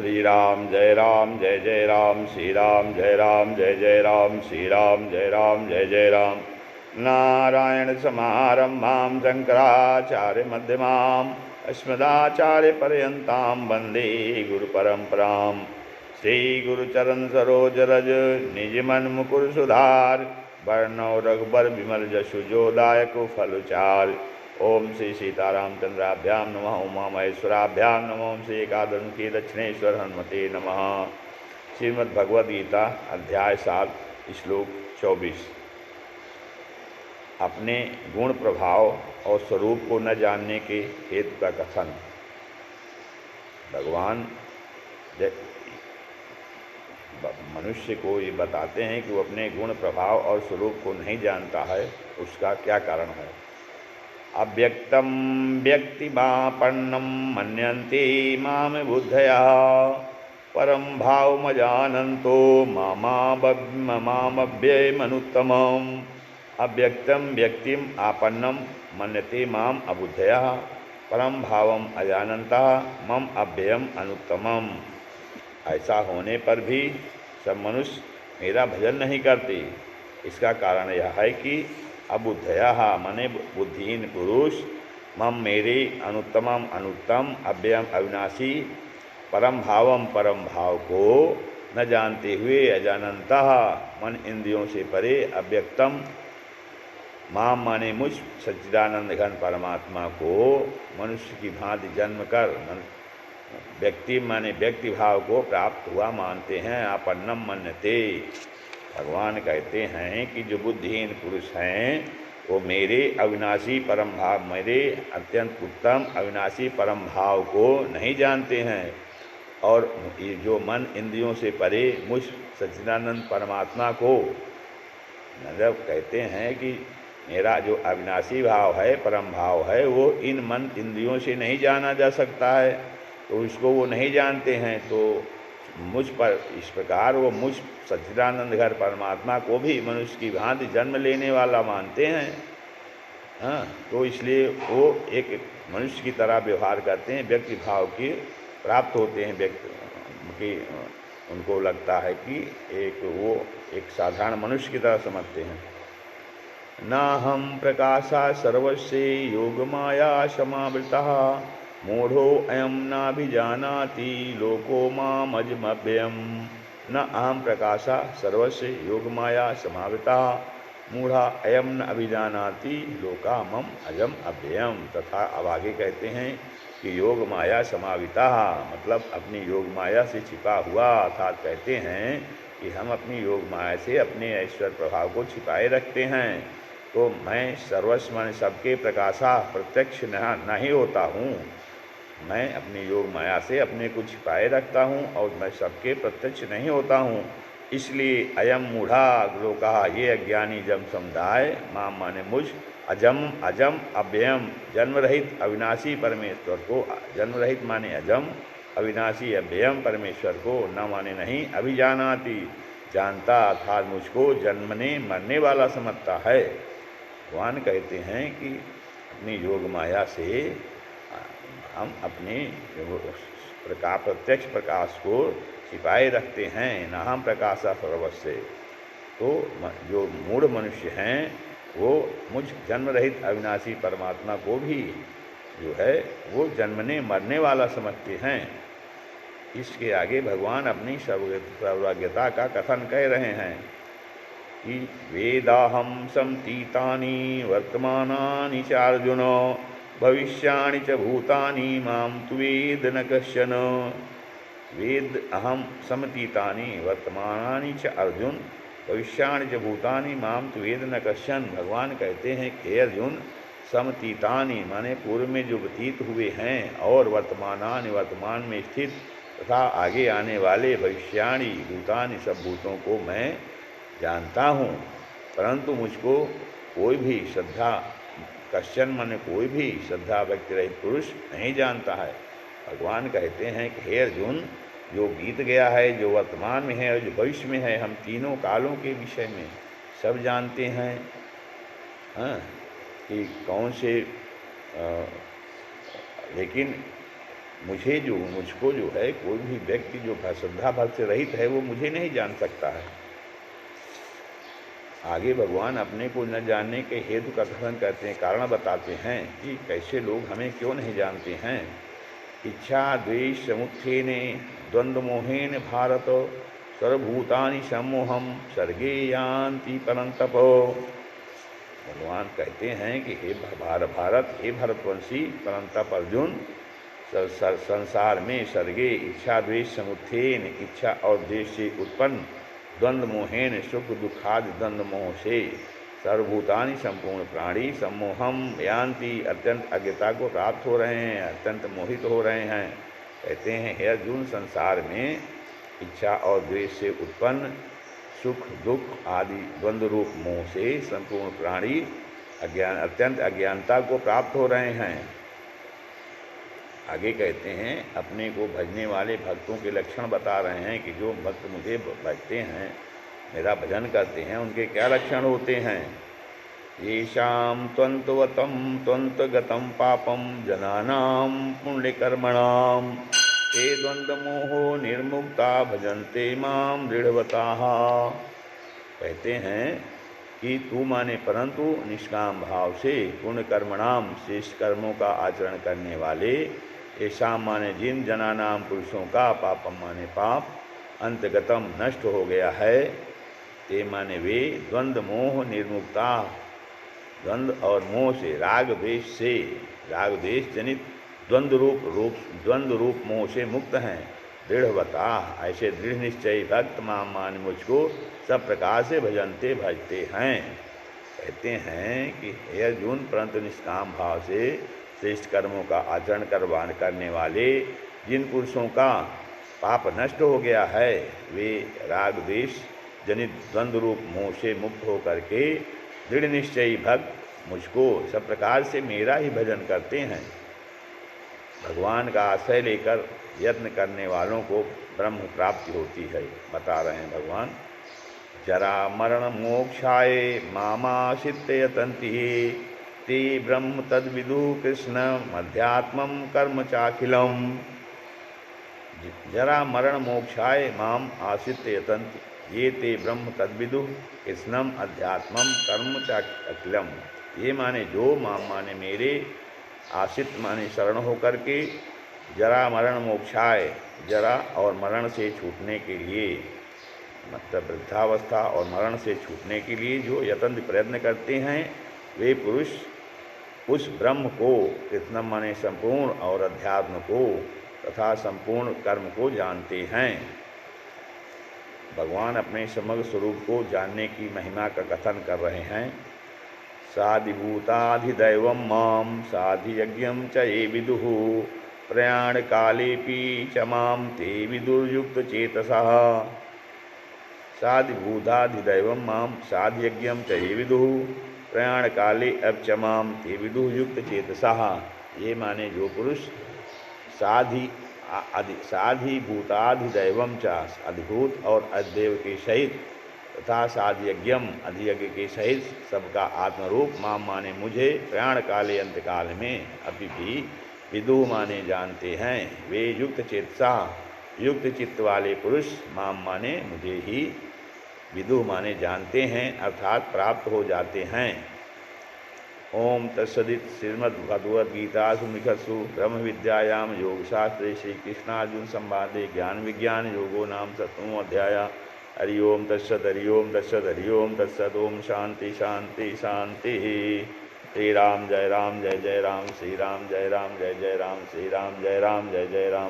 श्री राम जय जय राम, श्री राम जय जय राम, श्री राम जय जय राम। नारायण समारंभां शंकराचार्य मध्यमाम् अस्मदाचार्य पर्यन्तां वन्दे गुरुपरम्परां। श्री गुरुचरण सरोज रज निज मन मुकुर सुधार, वर्णौ रघुबर विमल जसु जो दायक फलचार। ओम श्री सीतारामचंद्राभ्याम नमः, उमा महेश्वराभ्याम नमः, ओम श्री एकादशी दक्षिणेश्वर हनुमते नमः। श्रीमद्भगवद्गीता अध्याय 7 श्लोक 24। अपने गुण प्रभाव और स्वरूप को न जानने के हेतु का कथन। भगवान मनुष्य को ये बताते हैं कि वो अपने गुण प्रभाव और स्वरूप को नहीं जानता है, उसका क्या कारण है। अव्यक्तं व्यक्तिमापन्नं मन्यन्ते माम बुद्धयः, परं भावमजानन्तो मामव्ययमनुत्तमम्। अव्यक्तं व्यक्तिम आपन्नं मन्यते माम अबुद्धयः, परम भावम अजानन्तः मम अव्ययम अनुत्तमम्। ऐसा होने पर भी सब मनुष्य मेरा भजन नहीं करते। इसका कारण यह है कि अबुद्धयः माने बुद्धिहीन पुरुष, मम मेरे, अनुत्तमम अनुत्तम, अव्ययम अविनाशी, परम भाव को न जानते हुए, अजानन्तः मन इंद्रियों से परे, अव्यक्तम माम माने मुझ सच्चिदानंद घन परमात्मा को मनुष्य की भांति जन्म कर व्यक्ति माने व्यक्ति भाव को प्राप्त हुआ मानते हैं। आपन्नम मन्यते। भगवान कहते हैं कि जो बुद्धिहीन पुरुष हैं वो मेरे अविनाशी परम भाव, मेरे अत्यंत उत्तम अविनाशी परम भाव को नहीं जानते हैं, और ये जो मन इंद्रियों से परे मुझ सच्चिदानंद परमात्मा को मतलब कहते हैं कि मेरा जो अविनाशी भाव है, परम भाव है, वो इन मन इंद्रियों से नहीं जाना जा सकता है, तो इसको वो नहीं जानते हैं। तो मुझ पर इस प्रकार वो मुझ सच्चिदानंद घर परमात्मा को भी मनुष्य की भांति जन्म लेने वाला मानते हैं। हाँ, तो इसलिए वो एक मनुष्य की तरह व्यवहार करते हैं, व्यक्ति भाव की प्राप्त होते हैं। व्यक्ति की उनको लगता है कि वो एक साधारण मनुष्य की तरह समझते हैं। नाहं प्रकाशा सर्वस्य योगमाया समावृतः, मूढ़ो अयम नाभिजानाति लोको मामजमव्ययम्। न अहम प्रकाशा सर्वस्य योगमाया समावृतः, मूढ़ा अयम न अभिजानाति लोका मम अजम अव्ययम। तथा अब आगे कहते हैं कि योग माया समाविता, मतलब अपनी योग माया से छिपा हुआ, अर्थात कहते हैं कि हम अपनी योग माया से अपने ऐश्वर्य प्रभाव को छिपाए रखते हैं। तो मैं सर्वस्व माने सबके प्रकाशा प्रत्यक्ष नहीं होता हूँ, मैं अपनी योग माया से अपने को छिपाए रखता हूँ और मैं सबके प्रत्यक्ष नहीं होता हूँ। इसलिए अयम मूढ़ा लोका, ये अज्ञानी जम समुदाय, माम माने मुझ, अजम अव्ययम जन्म रहित अविनाशी परमेश्वर को, जन्म रहित माने अजम, अविनाशी अव्ययम परमेश्वर को, न माने नहीं, अभिजानाति जानता, अर्थात मुझको जन्मने मरने वाला समझता है। भगवान कहते हैं कि अपनी योग माया से हम अपने प्रत्यक्ष प्रकाश को छिपाए रखते हैं। न हम प्रकाशा सर्वस्य। तो जो मूढ़ मनुष्य हैं वो मुझ जन्म रहित अविनाशी परमात्मा को भी जो है वो जन्मने मरने वाला समझते हैं। इसके आगे भगवान अपनी सर्वज्ञता का कथन कह रहे हैं कि वेदाहं समतीतानि वर्तमानानि च अर्जुन, भविष्याणि च भूतानि मां तु वेद न कश्चन। वेद अहम समतीतानि वर्तमानानि च अर्जुन, भविष्याणि च भूतानि मां तु वेद न कश्चन। भगवान कहते हैं कि अर्जुन, समतीतानि माने पूर्व में जो व्यतीत हुए हैं, और वर्तमानानि वर्तमान में स्थित तथा आगे आने वाले, भविष्याणि भूतानि सब भूतों को मैं जानता हूँ, परंतु मुझको कोई भी श्रद्धा, कश्चन माने कोई भी श्रद्धा व्यक्ति रहित पुरुष नहीं जानता है। भगवान कहते हैं कि हे अर्जुन, जो बीत गया है, जो वर्तमान में है और जो भविष्य में है, हम तीनों कालों के विषय में सब जानते हैं। कि कौन से लेकिन मुझको जो है कोई भी व्यक्ति जो श्रद्धा भक्ति से रहित है वो मुझे नहीं जान सकता है। आगे भगवान अपने को न जानने के हेतु का कथन करते हैं, कारण बताते हैं कि कैसे लोग हमें क्यों नहीं जानते हैं। इच्छा द्वेष समुत्थेने द्वंद्व मोहेन भारत सर्वभूतानि सम्मोहम सर्गे यान्ति परंतप। भगवान कहते हैं कि हे भारत, हे भरतवंशी परंतप अर्जुन, संसार में सर्गे इच्छा द्वेष समुत्थेन, इच्छा और द्वेष से उत्पन्न द्वंद्व मोहेन, सुख दुखादि द्वंद्व मोह से सर्वभूतानि संपूर्ण प्राणी सम्मोहम यान्ति, अत्यंत अज्ञता को प्राप्त हो रहे हैं, अत्यंत मोहित हो रहे हैं। कहते हैं हे अर्जुन, संसार में इच्छा और द्वेष से उत्पन्न सुख दुख आदि द्वंद्व रूप मोह से संपूर्ण प्राणी अत्यंत अज्ञानता को प्राप्त हो रहे हैं। आगे कहते हैं अपने को भजने वाले भक्तों के लक्षण बता रहे हैं कि जो भक्त मुझे भजते हैं, मेरा भजन करते हैं, उनके क्या लक्षण होते हैं। येषां त्वन्तवतं त्वन्तगतं पापं जनानां पुण्यकर्मणां ते द्वन्द्वमोहो निर्मुक्ता भजन्ते मां दृढ़वताः। कहते हैं कि तू माने परंतु निष्काम भाव से पुण्य कर्मणाम श्रेष्ठ कर्मों का आचरण करने वाले, ऐसा माने जिन जनानाम पुरुषों का, पापम माने पाप, अंतगतम नष्ट हो गया है, ते माने वे द्वंद्व मोह निर्मुक्ता, द्वंद्व और मोह से राग द्वेष जनित द्वंद्व रूप मोह से मुक्त हैं। दृढ़वता ऐसे दृढ़ निश्चय भक्त माम मान मुझको सब प्रकार से भजते हैं। कहते हैं कि हे अर्जुन, परंतु निष्काम भाव से श्रेष्ठ कर्मों का आचरण करने वाले जिन पुरुषों का पाप नष्ट हो गया है, वे राग द्वेष जनित द्वंद्व रूप मोह से मुक्त हो करके दृढ़ निश्चयी भक्त मुझको सब प्रकार से मेरा ही भजन करते हैं। भगवान का आश्रय लेकर यत्न करने वालों को ब्रह्म प्राप्ति होती है। बता रहे हैं भगवान, जरा मरण मोक्षाय मामाश्रित्य यतन्ति ते ब्रह्म तद्विदु कृष्ण अध्यात्मं कर्म चाखिलम्। जरा मरण मोक्षाय माम आश्रित्य यतन्ति ये ते ब्रह्म तद्विदु कृष्णम अध्यात्मम कर्म चाखिलम्। ये माने जो माम माने मेरे, आश्रित माने शरण होकर के, जरा मरण मोक्षाय, जरा और मरण से छूटने के लिए, मतलब वृद्धावस्था और मरण से छूटने के लिए जो यत्न प्रयत्न करते हैं, वे पुरुष उस ब्रह्म को, कृष्ण माने संपूर्ण, और अध्यात्म को तथा संपूर्ण कर्म को जानते हैं। भगवान अपने समग्र स्वरूप को जानने की महिमा का कथन कर रहे हैं। साधिभूताधिदैवं मां साधियज्ञं च ये विदुः प्रयाण कालेपि च मां ते विदुर्युक्तचेतसः। साधिभूताधिदैवं मां साधियज्ञं च ये विदुः प्रयाण काले अब च मां ते विदुर्युक्तचेतसः। ये माने जो पुरुष साधिभूताधिदैवं च, अधिभूत और अधिदेव के सहित, तथा साधियज्ञम अधियज्ञ के सहित सबका आत्मरूप माम माने मुझे, प्रयाण काले अंतकाल में अभी भी विदु माने जानते हैं, वे युक्त चेतसा युक्त चित्त वाले पुरुष माम माने मुझे ही विदु माने जानते हैं, अर्थात प्राप्त हो जाते हैं। ओम तत्सदित श्रीमद्भगवद्गीतासु उपनिषत्सु ब्रह्म विद्यायां योगशास्त्रे श्री कृष्णार्जुन संवादे ज्ञान विज्ञान योगो नाम 7वां अध्याय। हरि ओम तत्सत्, हरि ओम तत्सत्, हरि ओम तत्सत्। ओम शांति शांति शांति। श्री राम जय राम जय जय राम, श्री राम जय राम जय जय राम, श्री राम जय राम जय जय राम।